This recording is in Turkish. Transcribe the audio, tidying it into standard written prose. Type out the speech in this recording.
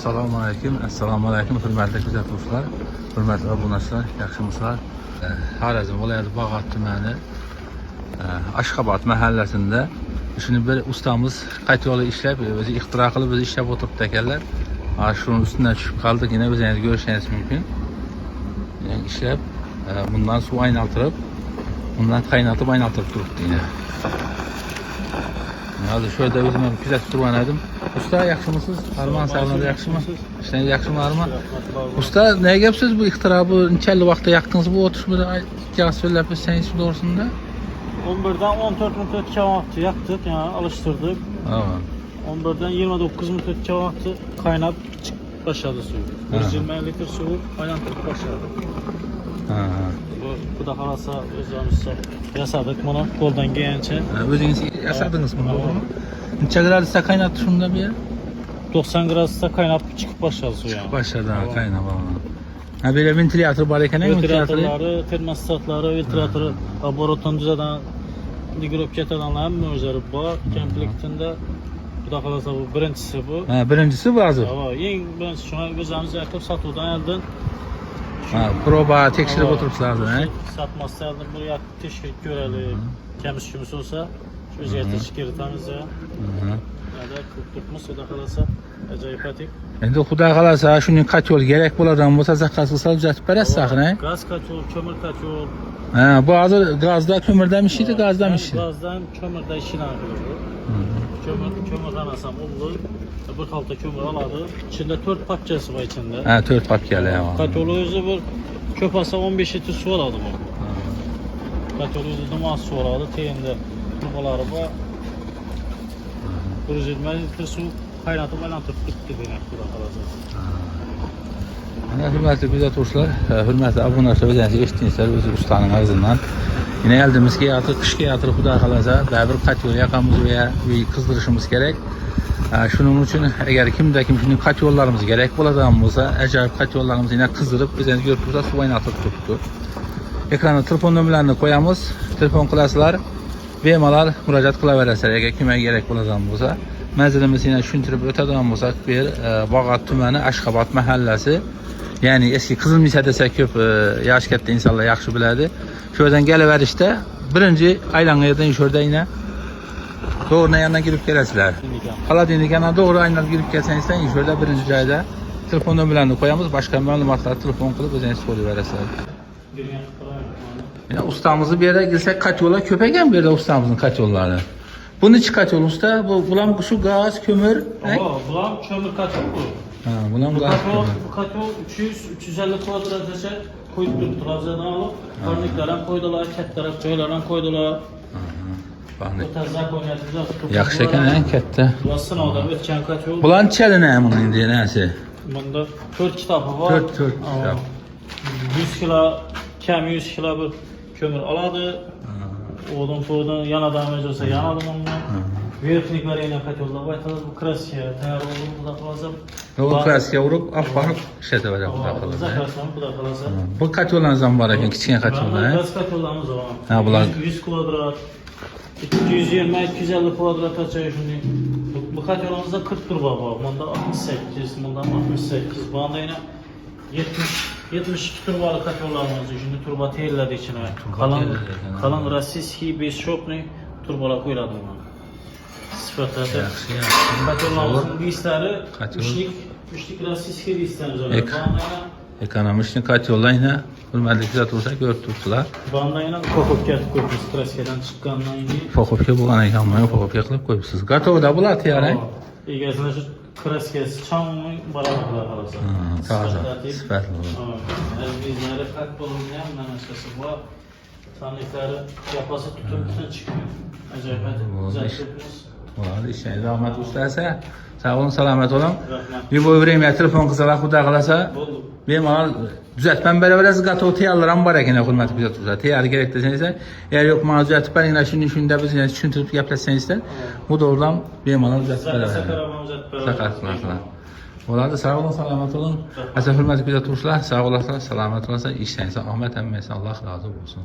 Assalamu aleyküm, hürmetli kuzatuvchilar, hürmetli abunachlar, yaxshimisizlar? Xorazm viloyati Bag'at tumani Ashxobod mahallasida shuni bir ustamız qatyoli ishlab, o'zi ixtiro qilib, o'zi ishlab o'tiribdi ekanlar. Shuning ustidan tushib qoldik, yine o'zingiz ko'rishingiz mumkin. Yani ishlab, bundan suv aynaltirib, bundan qaynatib aynaltirib turibdi yine. Hadi şöyle özümü kuzatib turgan edim. Usta yaxshimisiz? Armon sağlığınız yaxshimi? İşleriniz yaxshimi Armon? Usta ne gapsiz bu ixtiro bu necha vaqtda yaqdingiz bu o'tishmada gaz so'zlab o'tsangiz to'g'risida? 11'den 14 minut ötken vakti yaktık, yani alıştırdık. Evet. 11'den 29 minut ötken vakti kaynap başladı suyu. 120 litre suyu kaynatıp başladı. Bu da kalasa özlemizse yasadık bunu koldan gelince. Özünüz yasadınız bunu doğru mu? Neçe gradusda kaynattı şunda bir yer? 90 gradusda kaynap çıkıp başladı suyu. Çıkıp başladı ha kaynap. Ha böyle ventilatör var eken ventilatörleri, termostatları, ventilatörü, laboratuvarın düzeden mikrokjet alanlar mözleri var. Kemplik'tinde bu da kalasa bu birincisi bu. Ha birincisi bu hazır. Evet, en birincisi şu an gözümüzü yakıp satıdan elden. Ha proba tekşirip oturupsuzlardı he? Satmazsa elden buraya teşkil görelim. Temiz kümüs olsa şu üzerinde çıkartamız ya. Ya da tutmuş o da kalasa acayip atik. Endi Xudo qalasa shuning qatyol kerak bo'ladigan bo'lsa zakaz qilsa uzatib berasiz axir. Gaz qatyol, kömür qatyol. Ha, bu hozir gazda ko'mirdan ishlaydi, gazdan ishlaydi. Gazdan kömürdə işini qılır. Kömürdən asam olur. Bir xalta kömür aladı. İçində 4 papkası var içində. Ha, 4 papkalı ya. Qatyolu özü bir köp asa 15 litre su aladı bu. Qatyolu özü duman su aladı. Teyində tuğaları var. 120 litre su kaynatıp aylantıp bitti demek bu da kalacak. Hürmetli kuzatuvchilar, hürmetli obunachilar, o'zingiz eshitdingizlar o'zi ustaning og'zidan. Yine eldimizga artık qishga yatır Xudo qalasa, bir qatyol yoqamiz va qizdirishimiz kerak. Shuning uchun agar kimda kim shunday qatyollarimiz kerak bo'ladigan bo'lsa, ajoyib qatyollarimizni yine qizdirib, o'zingiz ko'rib turibsiz, suv aynatib turibdi. Ekranda telefon nomerlarini qo'yamiz, telefon qilasizlar, bemalol murojaat qilaverasizlar agar kimga kerak bo'ladigan bo'lsa. Manzilimizni yine tushuntirib o'tadigan bo'lsak, bu yer Bag'at tumani Ashxobod mahallasi. Yani eski Kızılmisa desek ko'p yosh katta insonlar yaxshi biladi. Shu yerdan kelaverishda birinchi aylangan yerdan shu yerda yine to'g'ri yandan kirib kelasizlar. Xolodilnikdan to'g'ri aylanib kirib kelsangizdan shu yerda birinchi joyda telefon nomerlarini qo'yamiz, boshqa ma'lumotlarni telefon qilib o'zingiz so'rayverasizlar. Yine ustamızı bir yere girsek katyola köpeken bir de ustamızın katyollları. Bunun içi katyol usta, bulam şu gaz, kömür. Bulam kömür katyol bu. Ha, bulam gaz, kömür. Bu katyol 300-350 kvadrat dese koyup Trabzon'dan alıp örneklerden koydular, ketlerden köylerden koydular. Bu tarzda koyuyorlar. Yaxşı ekan en katta. Bulasın o da ötken katyol. Bulan çeline bunun indi nesi? Bunda 4 kitabı var. 4 kitap. 100 kilo, kem 100 kilo bir kömür aladı. Odun fırdan yanadan mecbursa yanadım onunla. Verklikler yine katyolda baytalız bu kraskiye tayar olur bu da kalasa. O kraskiye vurup afbanıp işlete verecek bu da kalasa. Zakarsan bu da kalasa. Bu katyollarınızdan var ekan, kichkina katyollar. Gaz katyollarımız var. Ha bular 100 kvadrat, 220-250 kvadrat açıyor şimdi. Bu katyollarımızda 40 turba var. Bunda 68, bunda 68. Bunda yine 72 turbalı katyollarımız şimdi turba teyirledi içine. Kalan Rossiyski 5 şopni turbalar koyuladı ona. Sıfatları. Katyollarımızın lisleri üçlük Rossiyski listemiz var. Ekonomishni katyollar yine hurmatli kuzatuvchilar ko'rib turibsizlar. Banda yine Poxovka qo'yibmiz, Kraskadan chiqqandan keyin. Poxovka bo'lgan ekan, mana Poxovka qilib qo'yibsiz. Gatovda bular tayyor. Egasini shu kraskasi chammy baravar qalasa. Toza, sifatli. Bizlere hak bulunmayan naşkası bu. Tanrıkları yapası tutup çıkmıyor. Acayip güzel yapıyoruz. Vallahi işine rahmet ustasa. Sağ olun, selamet olun. Bir bu время telefon kısalar Xudo qalasa. Bemalol düzeltmem berabersiz gatov tayyorlaram bor ekan, hurmatli kuzatuvchilar. Tayyor kerak desangizlar, eğer yok ma'lum düzeltib beringlar, shunda biz tushuntirib gaplashsangizlar, bu doğrudan bemalol düzeltib beraveramiz. Zakat qilasizlar. Bo'ladi, sağ olun, selamet olun. Aziz hurmatli kuzatuvchilar, sağ olasizlar, selamet olasizlar. İşleringiz omad, hammangiz Alloh rozi bo'lsin.